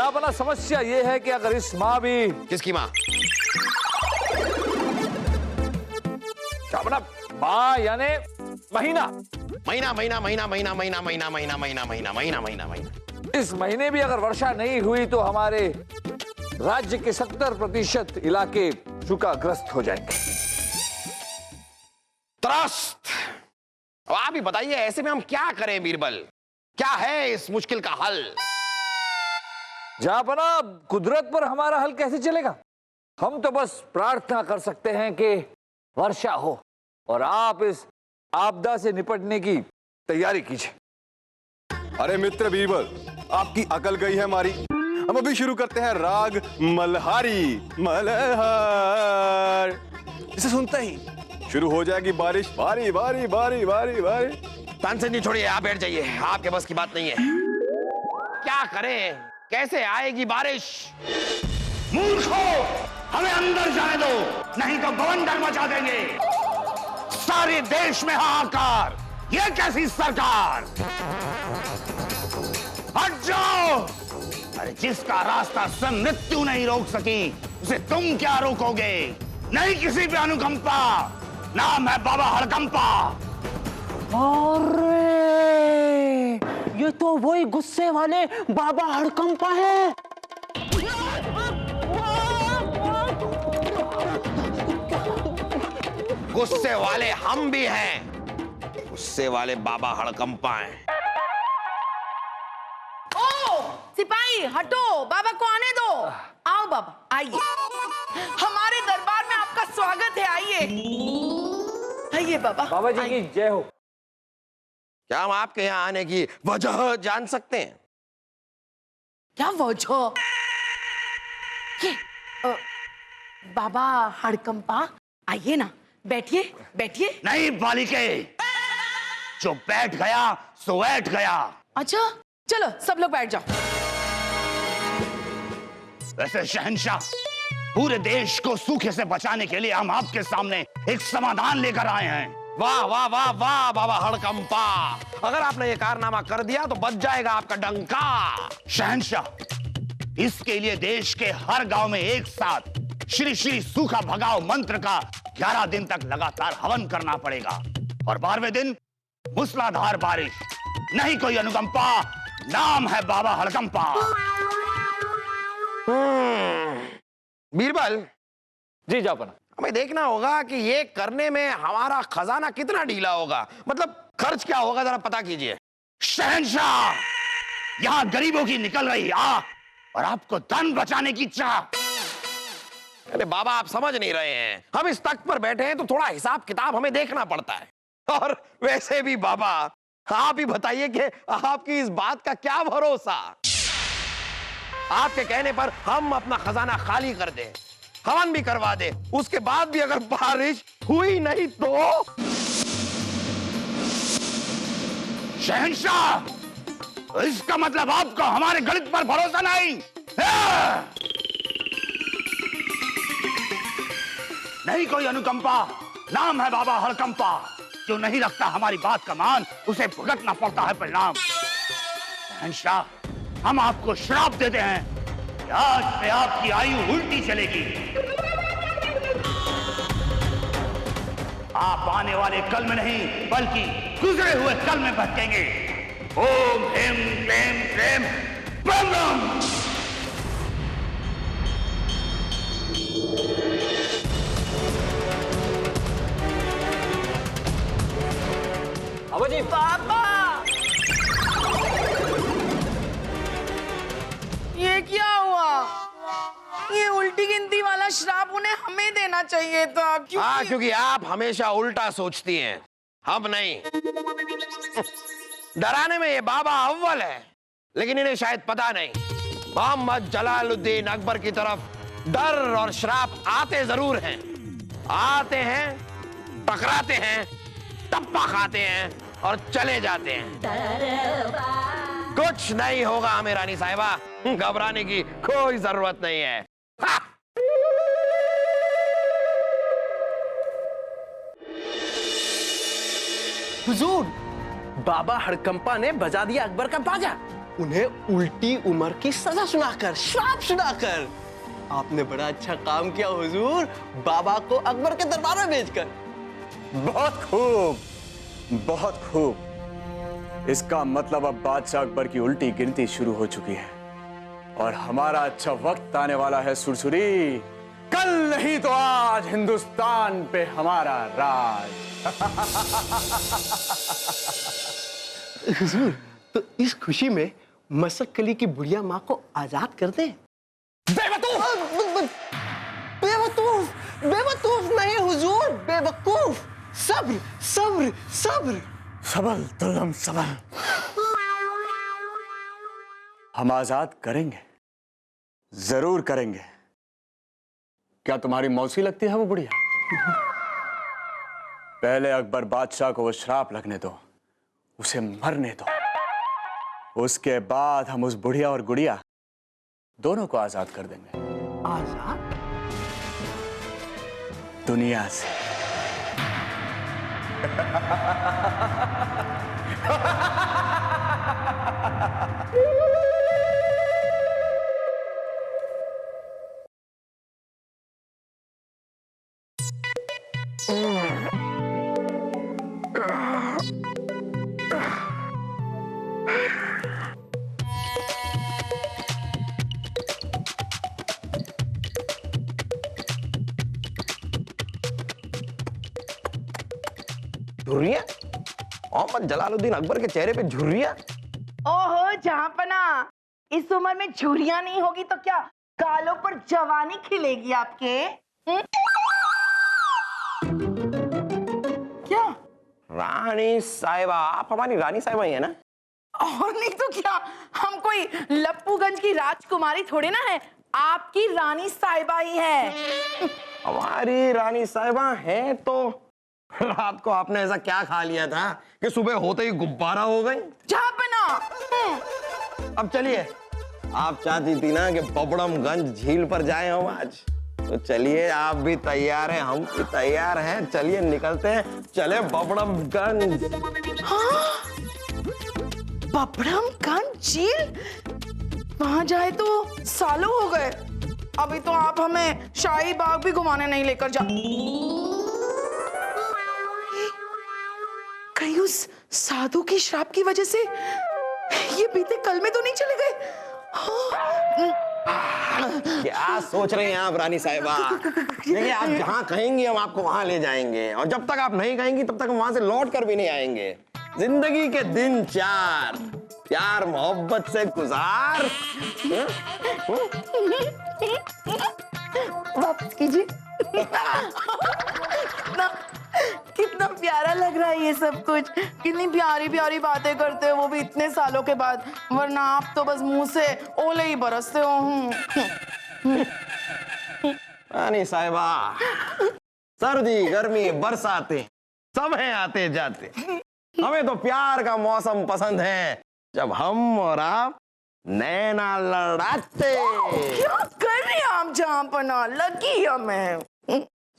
जापना समस्या ये है कि अगर इस माँ भी, किसकी माँ? जापना माँ यानी महीना महीना महीना महीना महीना महीना महीना महीना महीना महीना महीना महीना महीना इस महीने भी अगर वर्षा नहीं हुई तो हमारे राज्य के 70% इलाके सूखाग्रस्त हो जाएंगे। त्रस्त। अब आप ही बताइए, ऐसे में हम क्या करें बीरबल? क्या है इस मुश्किल का हल? जापना कुदरत पर हमारा हल कैसे चलेगा? हम तो बस प्रार्थना कर सकते हैं कि वर्षा हो और आप इस आपदा से निपटने की तैयारी कीजिए। अरे मित्र बीरबल, आपकी अकल गई है हमारी। हम अभी शुरू करते हैं राग मल्हारी। मल्हार इसे सुनते ही शुरू हो जाएगी बारिश। बारी बारी बारी बारी बारी। तानसेन जी छोड़िए, आप बैठ जाइए, आपके बस की बात नहीं है। क्या करें, कैसे आएगी बारिश? मूर्खों, हमें अंदर जाने दो, नहीं तो बवंडर मचा देंगे। सारे देश में हाहाकार। ये कैसी सरकार? हट जाओ। अरे जिसका रास्ता स्वयं मृत्यु नहीं रोक सकी, उसे तुम क्या रोकोगे? नहीं किसी पे अनुकंपा। नाम है बाबा हड़कंपा। अरे ये तो वही गुस्से वाले बाबा हड़कंपा है। गुस्से वाले हम भी हैं, गुस्से वाले बाबा हड़कंपा हैं। ओ सिपाही हटो, बाबा को आने दो। आओ बाबा, आइए, हमारे दरबार में आपका स्वागत है। आइए आइए बाबा। बाबा जी की जय हो। क्या हम आपके यहाँ आने की वजह जान सकते हैं? क्या वजह? ये बाबा हड़कंपा, आइए ना, बैठिए बैठिए। नहीं बालिके, जो बैठ गया सो बैठ गया। अच्छा चलो सब लोग बैठ जाओ। वैसे शहंशाह, पूरे देश को सूखे से बचाने के लिए हम आपके सामने एक समाधान लेकर आए हैं। वाह वाह वाह वाह बाबा हड़कंपा, अगर आपने ये कारनामा कर दिया तो बच जाएगा आपका डंका। शहंशाह, इसके लिए देश के हर गांव में एक साथ श्री श्री सूखा भगाओ मंत्र का 11 दिन तक लगातार हवन करना पड़ेगा, और 12वें दिन मूसलाधार बारिश। नहीं कोई अनुकंपा, नाम है बाबा हड़कंपा। बीरबल जी जापना, हमें देखना होगा कि ये करने में हमारा खजाना कितना ढीला होगा, मतलब खर्च क्या होगा, जरा पता कीजिए। शहंशाह, यहां गरीबों की निकल रही आह और आपको धन बचाने की चाह। अरे बाबा, आप समझ नहीं रहे हैं, हम इस तख्त पर बैठे हैं तो थोड़ा हिसाब किताब हमें देखना पड़ता है। और वैसे भी बाबा, आप ही बताइए कि आपकी इस बात का क्या भरोसा? आपके कहने पर हम अपना खजाना खाली कर दें, हवन भी करवा दे, उसके बाद भी अगर बारिश हुई नहीं तो? शहंशाह, इसका मतलब आपको हमारे गणित पर भरोसा नहीं? नहीं कोई अनुकंपा, नाम है बाबा हड़कंपा। जो नहीं रखता हमारी बात का मान, उसे भुगतना पड़ता है परिणाम। शहंशाह, हम आपको श्राप देते हैं कि आज से आपकी आयु उल्टी चलेगी। आप आने वाले कल में नहीं, बल्कि गुजरे हुए कल में भटकेंगे। ओम ह्रीं क्लीं श्रीं ब्रह्म ब्रह्म। बाबा जी। बाबा ये क्या हुआ? ये उल्टी गिनती वाला श्राप उन्हें हमें देना चाहिए था। हाँ, क्योंकि आप हमेशा उल्टा सोचती हैं, हम नहीं। डराने में ये बाबा अव्वल है, लेकिन इन्हें शायद पता नहीं, मोहम्मद जलालुद्दीन अकबर की तरफ डर और श्राप आते जरूर हैं। आते हैं, टकराते हैं, टप्पा खाते हैं और चले जाते हैं। कुछ नहीं होगा हमें रानी साहिबा, घबराने की कोई जरूरत नहीं है। हा! हुजूर, बाबा हड़कंपा ने बजा दिया अकबर का बाजा। उन्हें उल्टी उम्र की सजा सुनाकर, श्राप सुनाकर। आपने बड़ा अच्छा काम किया हुजूर, बाबा को अकबर के दरबार में भेजकर। बहुत खूब, बहुत खूब। इसका मतलब अब बादशाह अकबर की उल्टी गिनती शुरू हो चुकी है और हमारा अच्छा वक्त आने वाला है सुरसुरी। कल नहीं तो आज हिंदुस्तान पे हमारा राज। हुजूर, तो इस खुशी में मसक्कली की बुढ़िया माँ को आजाद कर दें। बेवकूफ! बेवकूफ! बेवकूफ नहीं हुजूर, बेवकूफ। सब्र, सब्र, सब्र। सबल तुलम सबल। हम आजाद करेंगे, जरूर करेंगे। क्या तुम्हारी मौसी लगती है वो बुढ़िया? पहले अकबर बादशाह को वो श्राप लगने दो, उसे मरने दो। उसके बाद हम उस बुढ़िया और गुड़िया दोनों को आजाद कर देंगे। आजाद? दुनिया से। झुर्रिया? मोहम्मद जलालुद्दीन अकबर के चेहरे पे झुर्रिया? ओहो जहांपना, इस उम्र में झुर्रियां नहीं होगी तो क्या गालों पर जवानी खिलेगी आपके? क्या? रानी साहिबा, आप हमारी रानी साहिबा ही है ना? और नहीं तो क्या, हम कोई लप्पूगंज की राजकुमारी थोड़े ना है, आपकी रानी साहिबा ही है। हमारी रानी साहिबा है तो रात को आपने ऐसा क्या खा लिया था कि सुबह होते ही गुब्बारा हो गई? जहांपना। अब चलिए, आप चाहती थी ना कि बबड़मगंज झील पर जाएं हम आज, तो चलिए, आप भी तैयार हैं, हम भी तैयार हैं। चलिए निकलते हैं, चले बबड़मगंज। हाँ? बबड़मगंज झील? वहां जाए तो सालों हो गए, अभी तो आप हमें शाही बाग भी घुमाने नहीं लेकर जा। कहीं उस साधु की श्राप की वजह से ये बीते कल में तो नहीं चले गए? क्या सोच रहे हैं आप रानी साहिबा? देखिए, आप जहां कहेंगी हम आपको वहां ले जाएंगे, और जब तक आप नहीं कहेंगी तब तक हम वहां से लौट कर भी नहीं आएंगे। जिंदगी के दिन चार, प्यार मोहब्बत से गुजार। वापस कीजिए। कितना प्यारा लग रहा है ये सब कुछ, कितनी प्यारी प्यारी बातें करते हो, वो भी इतने सालों के बाद, वरना आप तो बस मुंह से ओले ही बरसते हो। रानी साहिबा, सर्दी गर्मी बरसातें सब हैं आते जाते, हमें तो प्यार का मौसम पसंद है, जब हम और आप नैना लड़ाते। क्या कर रहे हैं आप जहांपना? लगी हमें।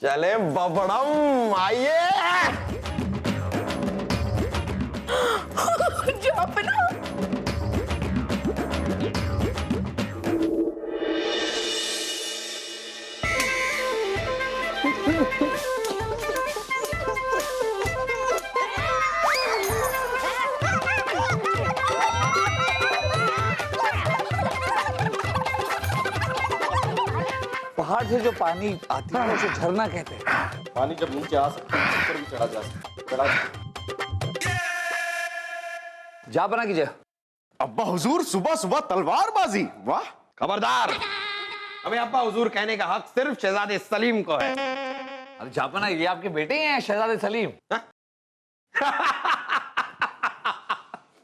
चले बबड़म, आइए। जहांपना। पहाड़ से जो पानी आती है उसे झरना कहते हैं। पानी जब नीचे आ सकता है ऊपर भी चढ़ा जा सकता है। जा बना कीजिए। अब्बा हुजूर, सुबह सुबह तलवारबाजी, वाह। खबरदार, अबे अब्बा हुजूर कहने का हक सिर्फ शहजादे सलीम को है। अरे जापना, ये आपके बेटे हैं शहजादे सलीम।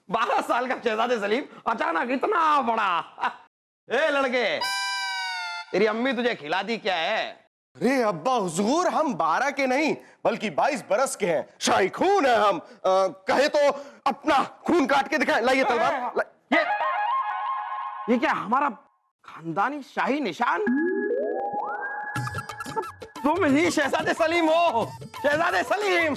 12 साल का शहजादे सलीम अचानक इतना बड़ा। ए लड़के, तेरी अम्मी तुझे खिलाती क्या है? अरे अब्बा हुजूर, हम 12 के नहीं बल्कि 22 बरस के हैं, शाही खून है हम। कहे तो अपना खून काट के दिखाएं। लाइए तलवार। ये क्या हमारा खानदानी शाही निशान? तुम ही शहजादे सलीम हो? शहजादे सलीम।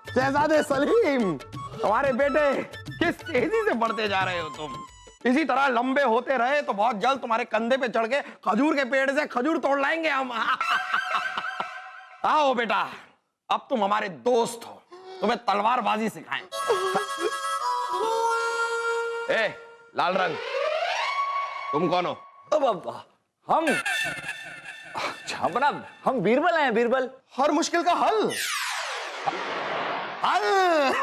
शहजादे सलीम, हमारे बेटे किस तेजी से बढ़ते जा रहे हो तुम। इसी तरह लंबे होते रहे तो बहुत जल्द तुम्हारे कंधे पे चढ़ के खजूर के पेड़ से खजूर तोड़ लाएंगे हम। आओ बेटा, अब तुम हमारे दोस्त हो, तुम्हें तलवारबाजी सिखाएं। ए, लाल रंग, तुम कौन हो? अब हम जनाब, हम बीरबल हैं, बीरबल। हर मुश्किल का हल। हल?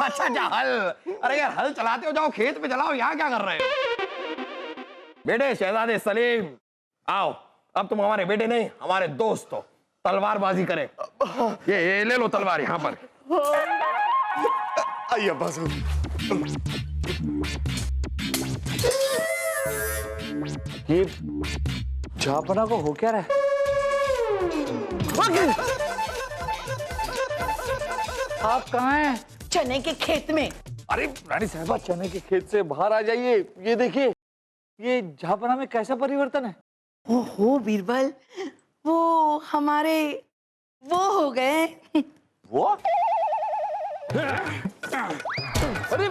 अच्छा हल। अरे यार, हल चलाते हो, जाओ खेत पे चलाओ, यहाँ क्या कर रहे हो? बेटे शहजादे सलीम, आओ, अब तुम हमारे बेटे नहीं, हमारे दोस्त हो। तलवारबाजी करें। ये ले लो तलवार यहाँ पर। आइए अब्बास। ये जहापना को हो क्या रहा है? आप कहाँ हैं? चने के खेत में। अरे रानी साहबा, चने के खेत से बाहर आ जाइए। ये देखिए, ये जहापना में कैसा परिवर्तन है। ओहो बीरबल, वो हमारे वो हो गए। वो? अरे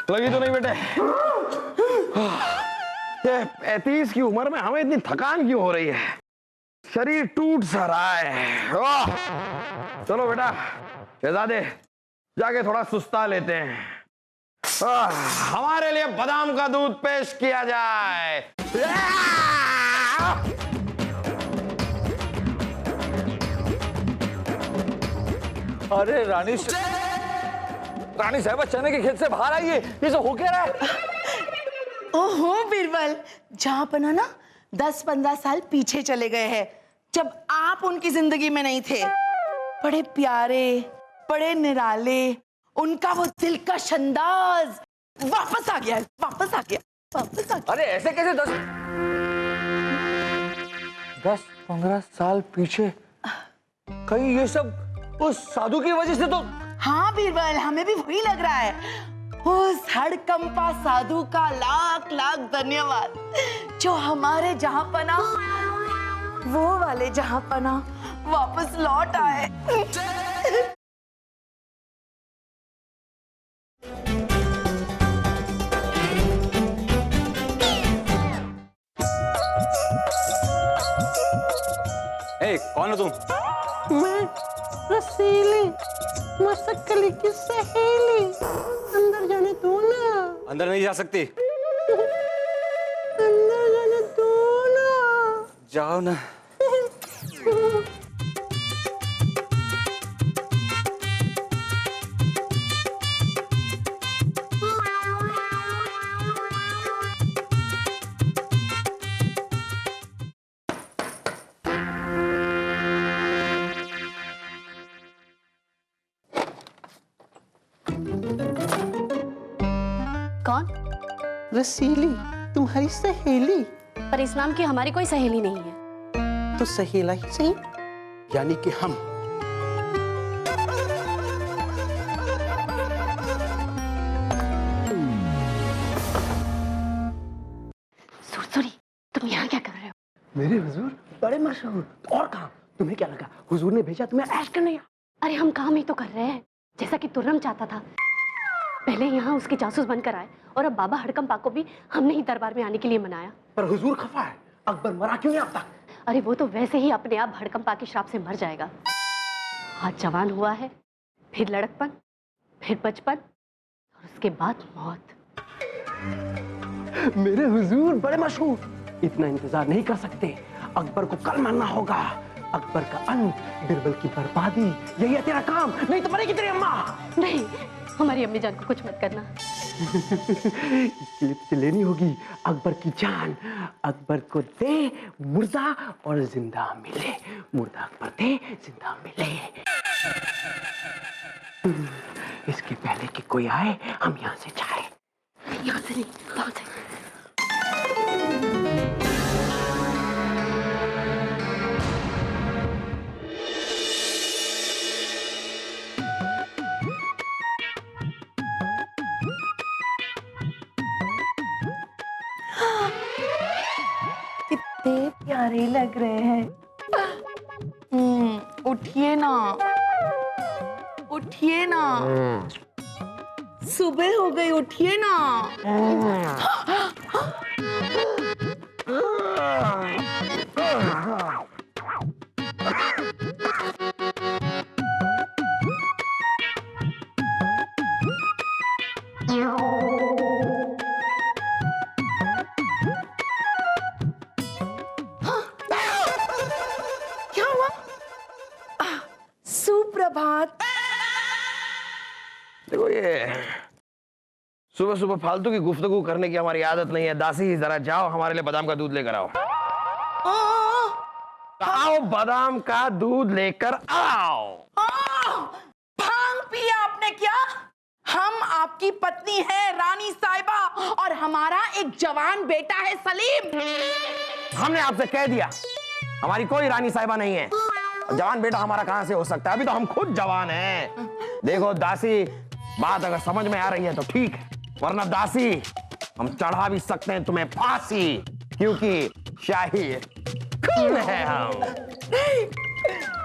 लगी तो नहीं बेटे? ये 35 की उम्र में हमें इतनी थकान क्यों हो रही है? शरीर टूट सा रहा है। चलो बेटा शहजादे, जाके थोड़ा सुस्ता लेते हैं। हमारे लिए बादाम का दूध पेश किया जाए। अरे रानी साहबा, चने के खेत से बाहर आइए। ये सब हो क्या रहा है? ओहो बीरबल, जहाँ पना ना 10-15 साल पीछे चले गए हैं, जब आप उनकी जिंदगी में नहीं थे। बड़े प्यारे, बड़े निराले, उनका वो दिलकश अंदाज वापस आ गया, वापस आ गया, वापस आ गया। अरे ऐसे कैसे 10-15 साल पीछे? कहीं ये सब उस साधु की वजह से तो? हाँ बीरबल, हमें भी वही लग रहा है। उस हड़कंपा साधु का लाख लाख धन्यवाद, जो हमारे जहां पना, वो वाले जहां पना वापस लौट आए। ए, कौन हो तुम? मैं रसीली मसक्कली की सहेली। अंदर जाने दो ना। अंदर नहीं जा सकती। अंदर जाने दो ना। जाओ ना। कौन? रसीली, तुम्हारी सहेली। पर इस नाम की हमारी कोई सहेली नहीं है। तो सहेला ही सही, यानी कि हम। सुरसुरी, तुम यहाँ क्या कर रहे हो? मेरे हुजूर बड़े मशहूर। और कहाँ? तुम्हें क्या लगा हुजूर ने भेजा तुम्हें ऐश करने? अरे हम काम ही तो कर रहे हैं, जैसा कि तुर्रम चाहता था। पहले यहाँ उसके जासूस बनकर आए और अब बाबा हड़कंपा को भी हमने ही दरबार में आने के लिए मनाया। पर हुजूर खफा है, अकबर मरा क्यों नहीं अब तक? अरे वो तो वैसे ही अपने आप हड़कंपा के श्राप से मर जाएगा। आज जवान हुआ है, फिर लड़कपन, फिर बचपन और उसके बाद मौत। मेरे हुजूर बड़े मशहूर, इतना इंतजार नहीं कर सकते। अकबर को कल मानना होगा। अकबर का अंत, बिरबल की बर्बादी, यही है तेरा काम। नहीं तो मरेगी तेरी अम्मा। नहीं, हमारी अम्मी जान को कुछ मत करना। इसके लिए तुझे लेनी होगी अकबर की जान। अकबर को दे मुर्दा और जिंदा मिले। मुर्दा अकबर दे, जिंदा मिले। इसके पहले कि कोई आए, हम यहाँ से जाए। यहाँ से नहीं, वहाँ से। प्यारे लग रहे हैं। उठिए ना, उठिए ना, सुबह हो गई, उठिए ना। क्या हुआ? सुप्रभात। देखो, ये सुबह सुबह फालतू की गुफ्तगू करने की हमारी आदत नहीं है। दासी, जरा जाओ हमारे लिए बादाम का दूध लेकर आओ। आओ, बादाम का दूध लेकर आओ। भांग पिया आपने क्या? हम आपकी पत्नी है रानी साहिबा, और हमारा एक जवान बेटा है सलीम। हमने आपसे कह दिया हमारी कोई रानी साहिबा नहीं है। जवान बेटा हमारा कहां से हो सकता है? अभी तो हम खुद जवान हैं। देखो दासी, बात अगर समझ में आ रही है तो ठीक है, वरना दासी हम चढ़ा भी सकते हैं तुम्हें फांसी, क्योंकि शाही खून है हम।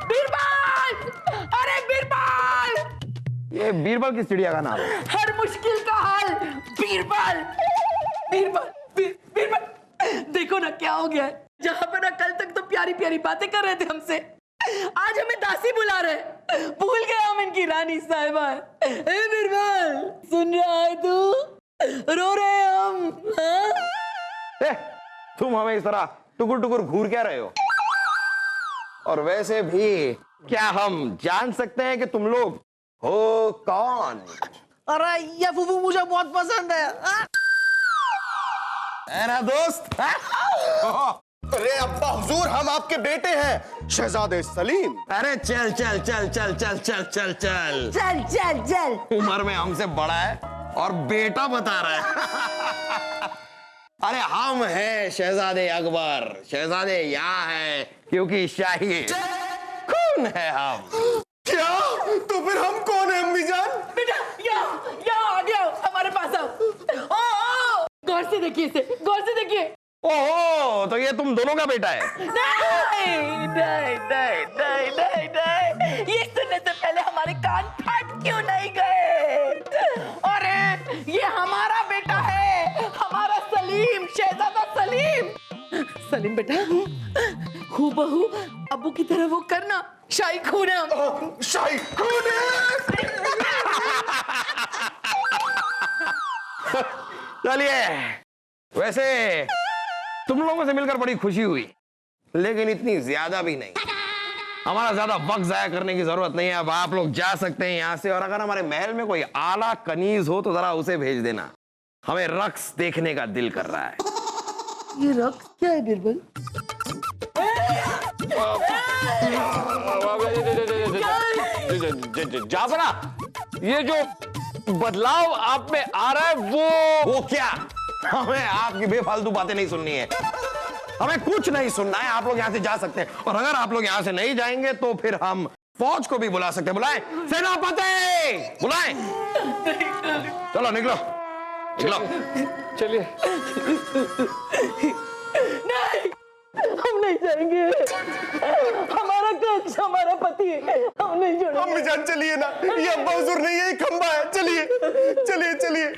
बीरबल! अरे बीरबल! ये बीरबल की चिड़िया का नाम है। हर मुश्किल का हल बीरबल। बीरबल, बीरबल, देखो ना क्या हो गया है। जहां पर ना कल तक तो प्यारी प्यारी बातें कर रहे थे हमसे, आज हमें दासी बुला रहे। भूल गए हम इनकी रानी साहिबा है। ए बीरबल, सुन रहा है तू? रो रहे हैं हम। हाँ? तुम हमें इस तरह टुकुर टुकुर घूर क्या रहे हो? और वैसे भी क्या हम जान सकते हैं कि तुम लोग हो कौन? अरे ये फूफू मुझे बहुत पसंद है ना दोस्त। अरे अब्बा हुजूर, हम आपके बेटे हैं, शहजादे सलीम। अरे चल चल चल चल चल चल चल चल चल चल चल। उम्र में हमसे बड़ा है और बेटा बता रहा है। अरे हम हैं शहजादे अकबर। शहजादे यहाँ है क्योंकि शाही खून है हम। क्या? तो फिर हम कौन है अम्मी जान? बेटा यहाँ आ गया, हमारे पास आओ। ओ, गौर से देखिए इसे, गौर से देखिए। ओहो, तो ये तुम दोनों का बेटा है? नहीं नहीं नहीं नहीं नहीं नहीं, ये सुनने से पहले हमारे कान फट क्यों नहीं गए? अरे ये हमारा बेटा है, हमारा सलीम, शहजादा सलीम। सलीम बेटा, हूबहू अब्बू की तरह वो करना, शाही खून है हम। शाही खून है। चलिए, वैसे तुम लोगों से मिलकर बड़ी खुशी हुई, लेकिन इतनी ज्यादा भी नहीं। हमारा ज्यादा वक्त जाया करने की जरूरत नहीं है। अब आप लोग जा सकते हैं यहाँ से, और अगर हमारे महल में कोई आला कनीज हो तो जरा उसे भेज देना। हमें रक्स देखने का दिल कर रहा है। ये रक्स क्या है बीरबल? जाफरा, ये जो बदलाव आप में आ रहा है वो क्या? हमें आपकी बेफालतू बातें नहीं सुननी है, हमें कुछ नहीं सुनना है। आप लोग यहाँ से जा सकते हैं, और अगर आप लोग यहाँ से नहीं जाएंगे तो फिर हम फौज को भी बुला सकते हैं। बुलाएं सेनापति, बुलाएं। चलो निकलो निकलो। चलिए। नहीं, हम नहीं जाएंगे। हमारा कक्ष, हमारा पति, हम नहीं छोड़ेंगे। अम्मी जान चलिए ना, ये अब्बा हुजूर नहीं है, ये खंबा है। चलिए चलिए चलिए।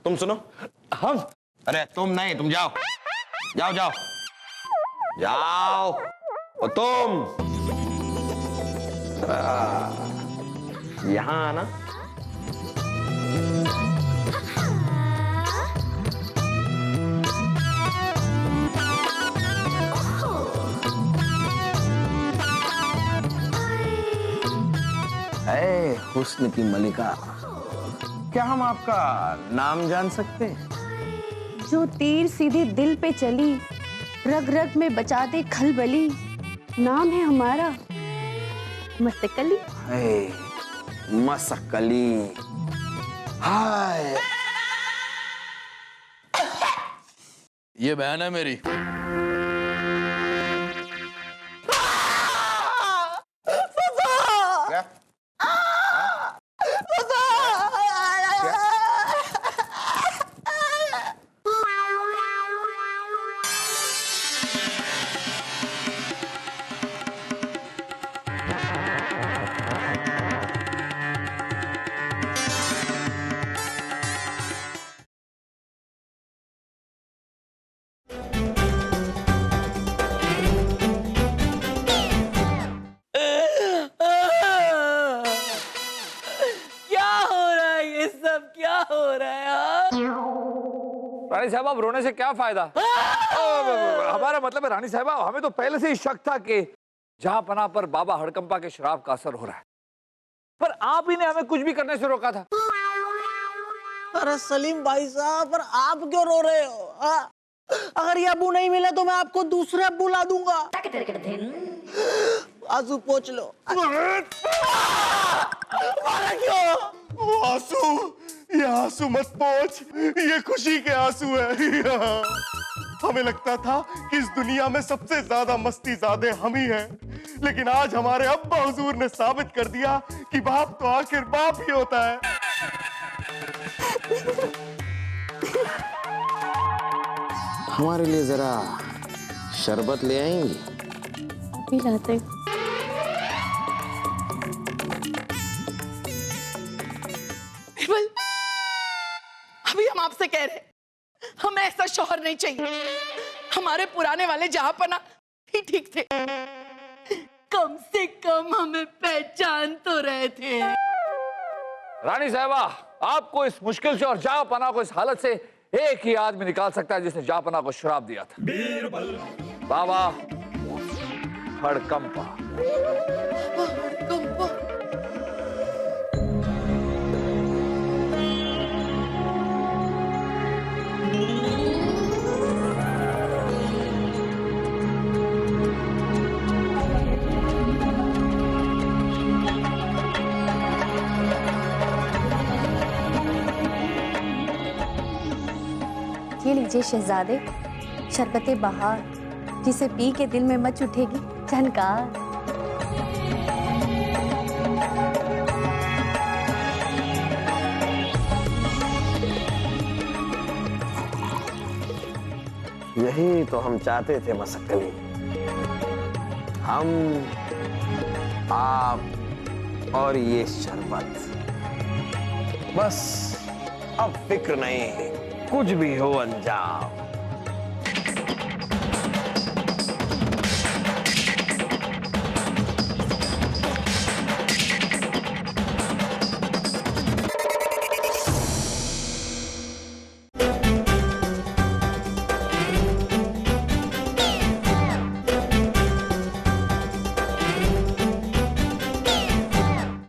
तुम सुनो। हम? अरे तुम नहीं, तुम जाओ जाओ जाओ जाओ। और तुम यहाँ आना। ऐ हुस्न की मलिका, क्या हम आपका नाम जान सकते हैं? जो तीर सीधे दिल पे चली, रग रग में बचा दे खलबली, नाम है हमारा मस्तकली। मसकली। हाय, ये बहन है मेरी। क्या? रानी साहबा, अब रोने से क्या फायदा? हमारा मतलब है रानी साहबा, हमें तो पहले से ही शक था कि जहां पनाह पर बाबा हड़कंपा के शराब का असर हो रहा है, पर आप ही ने हमें कुछ भी करने से रोका था। अरे सलीम भाई साहब, पर आप क्यों रो रहे हो? हाँ? अगर ये अब्बू नहीं मिले तो मैं आपको दूसरे अब्बू ला दूंगा। आंसू पोंछ लो। अरे क्यों? आंसू, ये आंसू मत पोंछ, ये खुशी के आंसू है। हमें लगता था कि इस दुनिया में सबसे ज्यादा मस्ती ज़ादे हम ही हैं, लेकिन आज हमारे अब्बा हुजूर ने साबित कर दिया कि बाप तो आखिर बाप ही होता है। हमारे लिए जरा शरबत ले आएंगी? अभी लाते। बिरबल, अभी हम आपसे कह रहे, हमें ऐसा शौहर नहीं चाहिए। हमारे पुराने वाले जहांपना ही ठीक थे, कम से कम हमें पहचान तो रहे थे। रानी साहबा, आपको इस मुश्किल से और जहांपना को इस हालत से एक ही आदमी निकाल सकता है जिसने जहांपना को शराब दिया था, बाबा हड़कंपा। ये लीजिए शहजादे, शरबते बहार, जिसे पी के दिल में मच उठेगी झनकार। यही तो हम चाहते थे मसक्कली। हम, आप और ये शरबत। बस अब फिक्र नहीं, कुछ भी हो अंजाम।